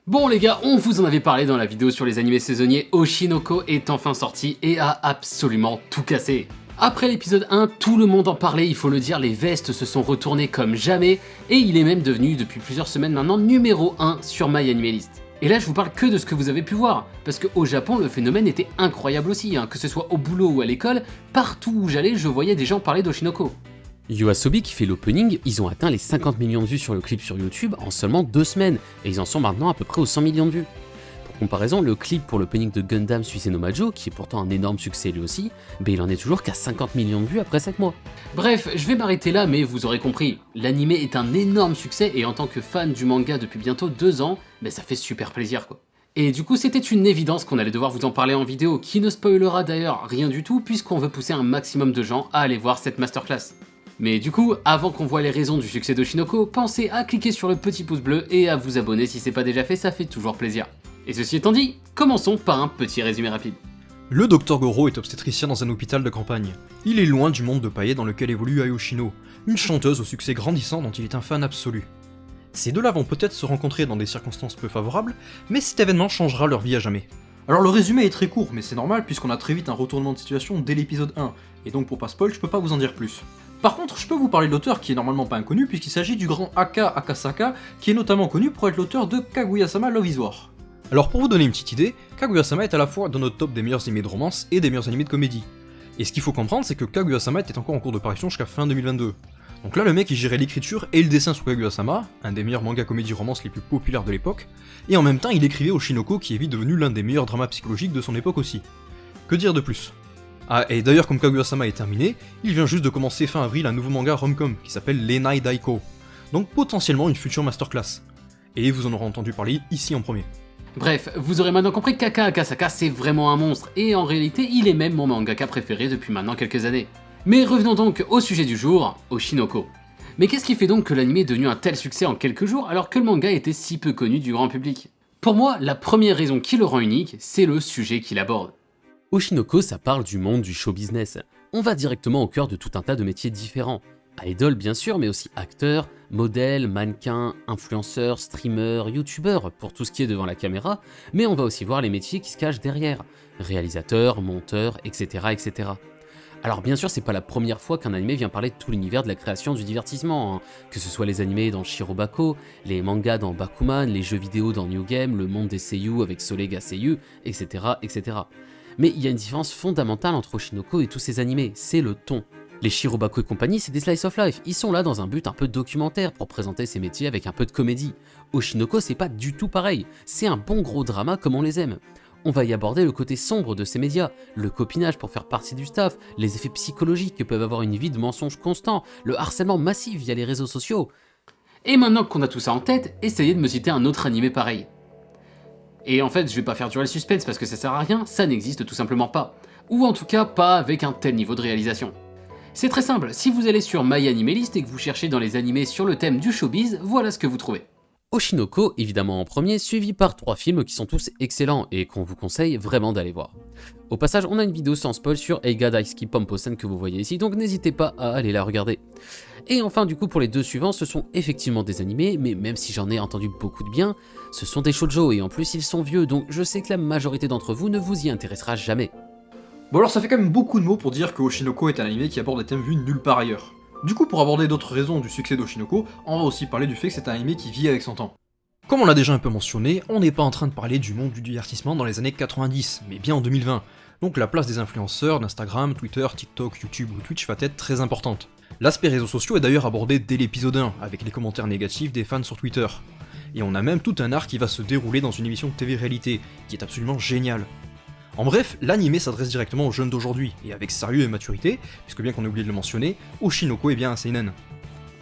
Bon les gars, on vous en avait parlé dans la vidéo sur les animés saisonniers, Oshinoko est enfin sorti et a absolument tout cassé. Après l'épisode 1, tout le monde en parlait, il faut le dire, les vestes se sont retournées comme jamais, et il est même devenu, depuis plusieurs semaines maintenant, numéro 1 sur MyAnimeList. Et là je vous parle que de ce que vous avez pu voir, parce qu'au Japon le phénomène était incroyable aussi, que ce soit au boulot ou à l'école, partout où j'allais je voyais des gens parler d'Oshinoko. YOASOBI qui fait l'opening, ils ont atteint les 50 millions de vues sur le clip sur YouTube en seulement 2 semaines, et ils en sont maintenant à peu près aux 100 millions de vues. Pour comparaison, le clip pour l'opening de Gundam Suisei no Majo, qui est pourtant un énorme succès lui aussi, il en est toujours qu'à 50 millions de vues après 5 mois. Bref, je vais m'arrêter là, mais vous aurez compris, l'anime est un énorme succès, et en tant que fan du manga depuis bientôt 2 ans, ça fait super plaisir quoi. Et du coup c'était une évidence qu'on allait devoir vous en parler en vidéo, qui ne spoilera d'ailleurs rien du tout, puisqu'on veut pousser un maximum de gens à aller voir cette masterclass. Mais du coup, avant qu'on voit les raisons du succès d'Oshinoko, pensez à cliquer sur le petit pouce bleu et à vous abonner si c'est pas déjà fait, ça fait toujours plaisir. Et ceci étant dit, commençons par un petit résumé rapide. Le Dr Goro est obstétricien dans un hôpital de campagne. Il est loin du monde de paillets dans lequel évolue Ayoshino, une chanteuse au succès grandissant dont il est un fan absolu. Ces deux-là vont peut-être se rencontrer dans des circonstances peu favorables, mais cet événement changera leur vie à jamais. Alors le résumé est très court, mais c'est normal puisqu'on a très vite un retournement de situation dès l'épisode 1, et donc pour pas spoil, je peux pas vous en dire plus. Par contre, je peux vous parler de l'auteur qui est normalement pas inconnu puisqu'il s'agit du grand Aka Akasaka, qui est notamment connu pour être l'auteur de Kaguya-sama Love is War. Alors pour vous donner une petite idée, Kaguya-sama est à la fois dans notre top des meilleurs animés de romance et des meilleurs animés de comédie. Et ce qu'il faut comprendre, c'est que Kaguya-sama était encore en cours de parution jusqu'à fin 2022. Donc là le mec il gérait l'écriture et le dessin sur Kaguya-sama, un des meilleurs mangas comédie romance les plus populaires de l'époque, et en même temps il écrivait Oshinoko qui est vite devenu l'un des meilleurs dramas psychologiques de son époque aussi. Que dire de plus? Ah, et d'ailleurs comme Kaguya-sama est terminé, il vient juste de commencer fin avril un nouveau manga rom-com qui s'appelle Lenai Daiko, donc potentiellement une future masterclass. Et vous en aurez entendu parler ici en premier. Bref, vous aurez maintenant compris qu'Aka Akasaka c'est vraiment un monstre, et en réalité il est même mon mangaka préféré depuis maintenant quelques années. Mais revenons donc au sujet du jour, Oshinoko. Mais qu'est-ce qui fait donc que l'anime est devenu un tel succès en quelques jours alors que le manga était si peu connu du grand public? Pour moi, la première raison qui le rend unique, c'est le sujet qu'il aborde. Oshinoko, ça parle du monde du show business. On va directement au cœur de tout un tas de métiers différents. Idol bien sûr, mais aussi acteur, modèle, mannequin, influenceur, streamer, youtubeur pour tout ce qui est devant la caméra, mais on va aussi voir les métiers qui se cachent derrière. Réalisateur, monteur, etc. etc. Alors bien sûr, c'est pas la première fois qu'un animé vient parler de tout l'univers de la création du divertissement, que ce soit les animés dans Shirobako, les mangas dans Bakuman, les jeux vidéo dans New Game, le monde des seiyuu avec Solega Seiyu, etc. etc. Mais il y a une différence fondamentale entre Oshinoko et tous ces animés, c'est le ton. Les Shirobako et compagnie, c'est des slice of life, ils sont là dans un but un peu documentaire pour présenter ces métiers avec un peu de comédie. Oshinoko, c'est pas du tout pareil, c'est un bon gros drama comme on les aime. On va y aborder le côté sombre de ces médias, le copinage pour faire partie du staff, les effets psychologiques que peuvent avoir une vie de mensonges constants, le harcèlement massif via les réseaux sociaux. Et maintenant qu'on a tout ça en tête, essayez de me citer un autre animé pareil. Et en fait, je vais pas faire durer le suspense parce que ça sert à rien, ça n'existe tout simplement pas. Ou en tout cas pas avec un tel niveau de réalisation. C'est très simple, si vous allez sur MyAnimeList et que vous cherchez dans les animés sur le thème du showbiz, voilà ce que vous trouvez. Oshinoko, évidemment en premier, suivi par 3 films qui sont tous excellents et qu'on vous conseille vraiment d'aller voir. Au passage, on a une vidéo sans spoil sur Eiga Daisuki Pomposen que vous voyez ici, donc n'hésitez pas à aller la regarder. Et enfin du coup pour les 2 suivants, ce sont effectivement des animés, mais même si j'en ai entendu beaucoup de bien, ce sont des shoujo et en plus ils sont vieux, donc je sais que la majorité d'entre vous ne vous y intéressera jamais. Bon alors ça fait quand même beaucoup de mots pour dire que Oshinoko est un anime qui aborde des thèmes vus nulle part ailleurs. Du coup, pour aborder d'autres raisons du succès d'Oshinoko, on va aussi parler du fait que c'est un anime qui vit avec son temps. Comme on l'a déjà un peu mentionné, on n'est pas en train de parler du monde du divertissement dans les années 90, mais bien en 2020. Donc la place des influenceurs d'Instagram, Twitter, TikTok, YouTube ou Twitch va être très importante. L'aspect réseaux sociaux est d'ailleurs abordé dès l'épisode 1, avec les commentaires négatifs des fans sur Twitter. Et on a même tout un art qui va se dérouler dans une émission de TV-réalité, qui est absolument géniale. En bref, l'anime s'adresse directement aux jeunes d'aujourd'hui, et avec sérieux et maturité, puisque bien qu'on ait oublié de le mentionner, Oshinoko est bien un seinen.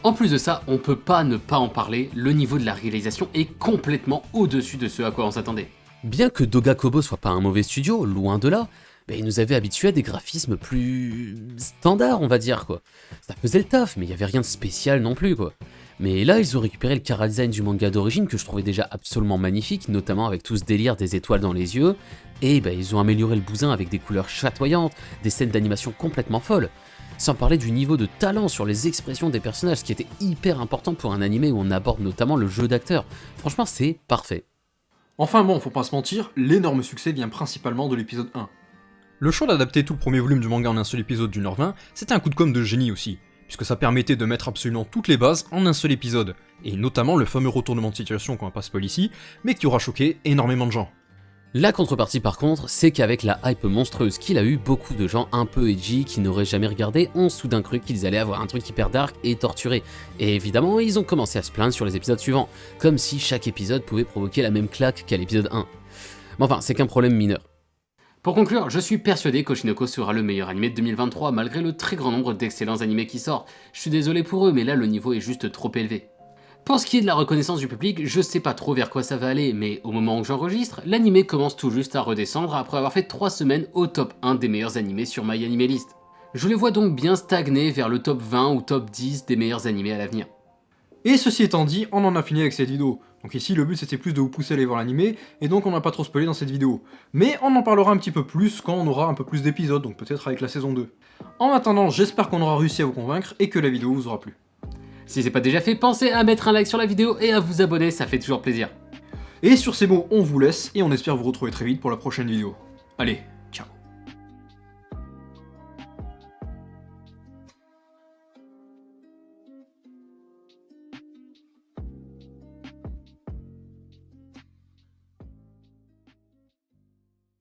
En plus de ça, on peut pas ne pas en parler, le niveau de la réalisation est complètement au-dessus de ce à quoi on s'attendait. Bien que Doga Kobo soit pas un mauvais studio, loin de là, il nous avait habitués à des graphismes plus standards, on va dire quoi. Ça faisait le taf, mais il y avait rien de spécial non plus quoi. Mais là, ils ont récupéré le chara-design du manga d'origine que je trouvais déjà absolument magnifique, notamment avec tout ce délire des étoiles dans les yeux, et ils ont amélioré le bousin avec des couleurs chatoyantes, des scènes d'animation complètement folles. Sans parler du niveau de talent sur les expressions des personnages, ce qui était hyper important pour un animé où on aborde notamment le jeu d'acteur. Franchement, c'est parfait. Enfin bon, faut pas se mentir, l'énorme succès vient principalement de l'épisode 1. Le choix d'adapter tout le premier volume du manga en un seul épisode d'1h20, c'était un coup de com' de génie aussi, puisque ça permettait de mettre absolument toutes les bases en un seul épisode, et notamment le fameux retournement de situation qu'on va pas spoiler ici, mais qui aura choqué énormément de gens. La contrepartie par contre, c'est qu'avec la hype monstrueuse qu'il a eu, beaucoup de gens un peu edgy qui n'auraient jamais regardé ont soudain cru qu'ils allaient avoir un truc hyper dark et torturé. Et évidemment, ils ont commencé à se plaindre sur les épisodes suivants, comme si chaque épisode pouvait provoquer la même claque qu'à l'épisode 1. Mais enfin, c'est qu'un problème mineur. Pour conclure, je suis persuadé qu'Oshinoko sera le meilleur animé de 2023 malgré le très grand nombre d'excellents animés qui sortent. Je suis désolé pour eux, mais là le niveau est juste trop élevé. Pour ce qui est de la reconnaissance du public, je sais pas trop vers quoi ça va aller, mais au moment où j'enregistre, l'animé commence tout juste à redescendre après avoir fait 3 semaines au top 1 des meilleurs animés sur MyAnimeList. Je les vois donc bien stagner vers le top 20 ou top 10 des meilleurs animés à l'avenir. Et ceci étant dit, on en a fini avec cette vidéo. Donc ici le but c'était plus de vous pousser à aller voir l'animé, et donc on n'a pas trop spoilé dans cette vidéo. Mais on en parlera un petit peu plus quand on aura un peu plus d'épisodes, donc peut-être avec la saison 2. En attendant, j'espère qu'on aura réussi à vous convaincre et que la vidéo vous aura plu. Si c'est pas déjà fait, pensez à mettre un like sur la vidéo et à vous abonner, ça fait toujours plaisir. Et sur ces mots, on vous laisse, et on espère vous retrouver très vite pour la prochaine vidéo. Allez,